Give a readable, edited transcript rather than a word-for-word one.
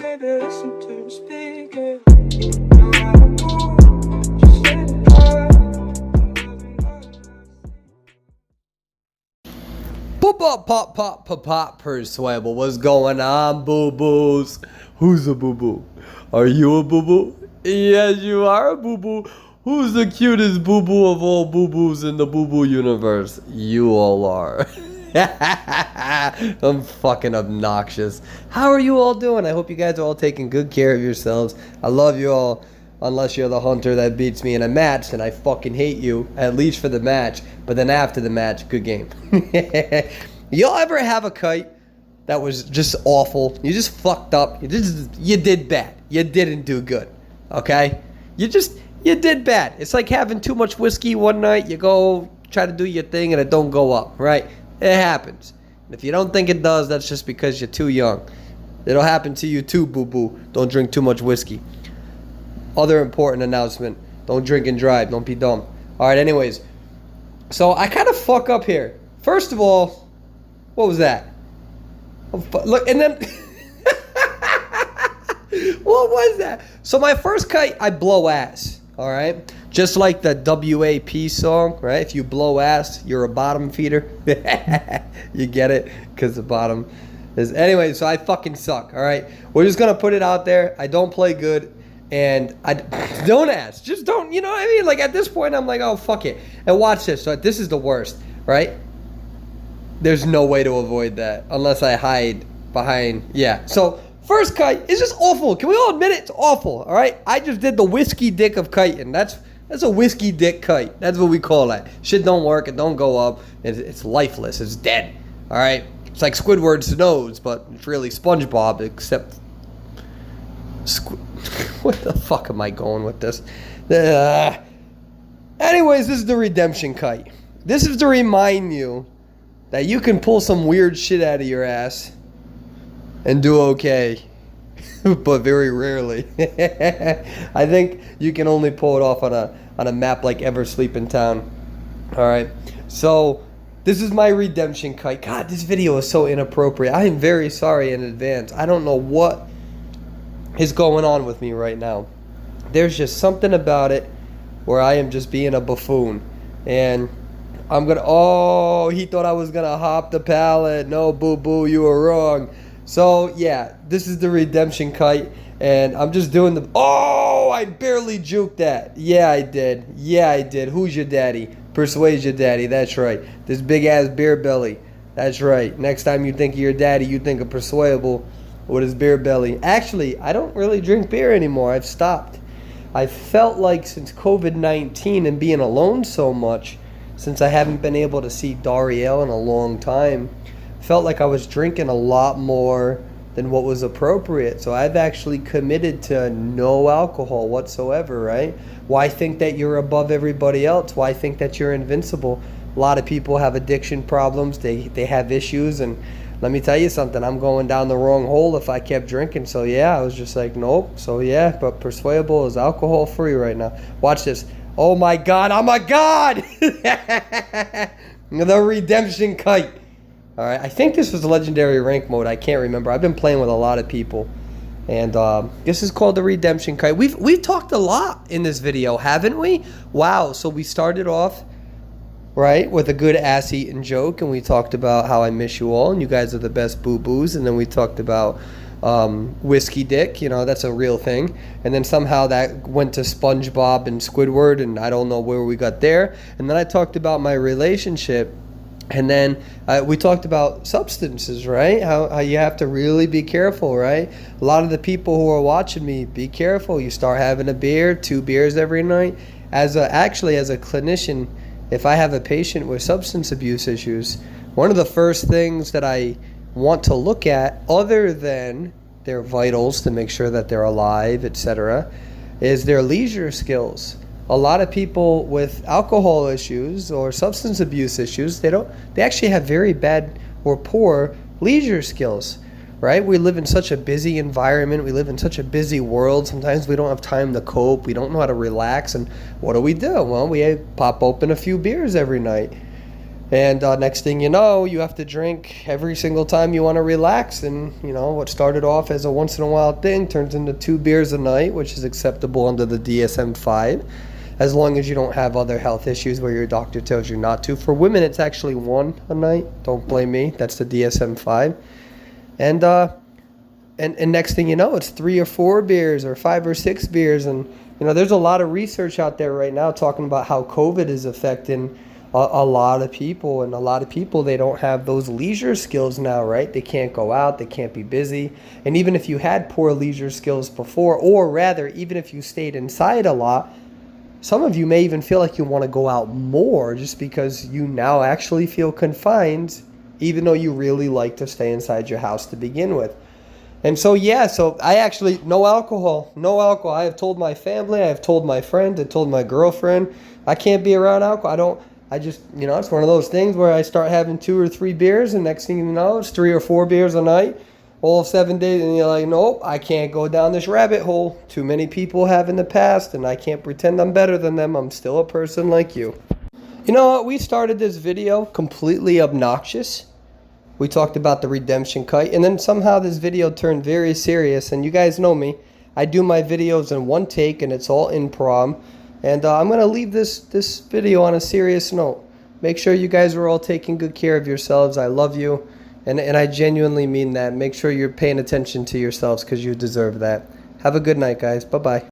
Maybe listen to me speak, yeah. No matter what, just let it go. Pop, persuadable. What's going on, boo-boos? Who's a boo-boo? Are you a boo-boo? Yes, you are a boo-boo. Who's the cutest boo-boo of all boo-boos in the boo-boo universe? You all are. I'm fucking obnoxious. How are you all doing? I hope you guys are all taking good care of yourselves. I love you all. Unless you're the hunter that beats me in a match, and I fucking hate you, at least for the match. But then after the match, good game. Y'all ever have a kite that was just awful? You just fucked up. You did bad. You didn't do good. Okay? You did bad. It's like having too much whiskey one night. You go try to do your thing and it don't go up, right? It happens. And if you don't think it does, that's just because you're too young. It'll happen to you too, boo-boo. Don't drink too much whiskey. Other important announcement. Don't drink and drive. Don't be dumb. Alright, anyways. So, I kind of fuck up here. First of all, what was that? Look, and then... what was that? So, my first kite, I blow ass. Alright? Just like the WAP song, right? If you blow ass, you're a bottom feeder. You get it? Because the bottom is... Anyway, so I fucking suck. Alright? We're just going to put it out there. I don't play good. And I don't ask. Just don't, you know what I mean? Like at this point, I'm like, oh, fuck it. And watch this. So this is the worst, right? There's no way to avoid that unless I hide behind. Yeah. So first kite is just awful. Can we all admit it? It's awful. All right. I just did the whiskey dick of kiting. That's a whiskey dick kite. That's what we call that. Shit don't work. It don't go up. It's lifeless. It's dead. All right. It's like Squidward's nose, but it's really SpongeBob, except. What the fuck am I going with this? Anyways, this is the redemption kite. This is to remind you that you can pull some weird shit out of your ass and do okay. But very rarely. I think you can only pull it off on a map like Ever Sleep in Town. Alright. So this is my redemption kite. God, this video is so inappropriate. I am very sorry in advance. I don't know what is going on with me right now. There's just something about it where I am just being a buffoon. And I'm gonna... Oh, he thought I was gonna hop the pallet. No, boo-boo, you were wrong. So, yeah, this is the redemption kite. And I'm just doing the... Oh, I barely juked that. Yeah, I did. Yeah, I did. Who's your daddy? Persuade your daddy. That's right. This big-ass beer belly. That's right. Next time you think of your daddy, you think of Persuadable with his beer belly. Actually, I don't really drink beer anymore. I've stopped. I felt like since COVID-19 and being alone so much, since I haven't been able to see Dariel in a long time, felt like I was drinking a lot more than what was appropriate. So I've actually committed to no alcohol whatsoever, right? Why think that you're above everybody else? Why think that you're invincible? A lot of people have addiction problems. They have issues, and let me tell you something, I'm going down the wrong hole if I kept drinking. So yeah, I was just like, nope. So yeah, but Persuadable is alcohol free right now. Watch this. Oh my God, I'm a god! The redemption kite. Alright, I think this was legendary rank mode. I can't remember. I've been playing with a lot of people. And this is called the redemption kite. We've talked a lot in this video, haven't we? Wow, so we started off... right, with a good ass-eating joke, and we talked about how I miss you all, and you guys are the best boo-boos, and then we talked about whiskey dick, you know, that's a real thing, and then somehow that went to SpongeBob and Squidward, and I don't know where we got there, and then I talked about my relationship, and then we talked about substances, right, how you have to really be careful, right, a lot of the people who are watching me, be careful, you start having a beer, 2 beers every night, as a clinician. If I have a patient with substance abuse issues, one of the first things that I want to look at, other than their vitals to make sure that they're alive, etc., is their leisure skills. A lot of people with alcohol issues or substance abuse issues, they actually have very bad or poor leisure skills. Right? We live in such a busy environment. We live in such a busy world. Sometimes we don't have time to cope. We don't know how to relax. And what do? Well, we pop open a few beers every night. And next thing you know, you have to drink every single time you want to relax. And, you know, what started off as a once in a while thing turns into 2 beers a night, which is acceptable under the DSM-5, as long as you don't have other health issues where your doctor tells you not to. For women, it's actually 1 a night. Don't blame me. That's the DSM-5. And next thing you know, it's 3 or 4 beers or 5 or 6 beers. And, you know, there's a lot of research out there right now talking about how COVID is affecting a lot of people, and a lot of people, they don't have those leisure skills now, right? They can't go out, they can't be busy. And even if you had poor leisure skills before, or rather, even if you stayed inside a lot, some of you may even feel like you want to go out more just because you now actually feel confined, even though you really like to stay inside your house to begin with. And so, yeah, so I actually, no alcohol. I have told my family, I have told my friend, I told my girlfriend, I can't be around alcohol. I just, you know, it's one of those things where I start having 2 or 3 beers, and next thing you know, it's 3 or 4 beers a night, all 7 days, and you're like, nope, I can't go down this rabbit hole. Too many people have in the past, and I can't pretend I'm better than them. I'm still a person like you. You know what? We started this video completely obnoxious. We talked about the redemption kite, and then somehow this video turned very serious, and you guys know me. I do my videos in one take, and it's all improv. And I'm going to leave this video on a serious note. Make sure you guys are all taking good care of yourselves. I love you. And I genuinely mean that. Make sure you're paying attention to yourselves because you deserve that. Have a good night, guys. Bye-bye.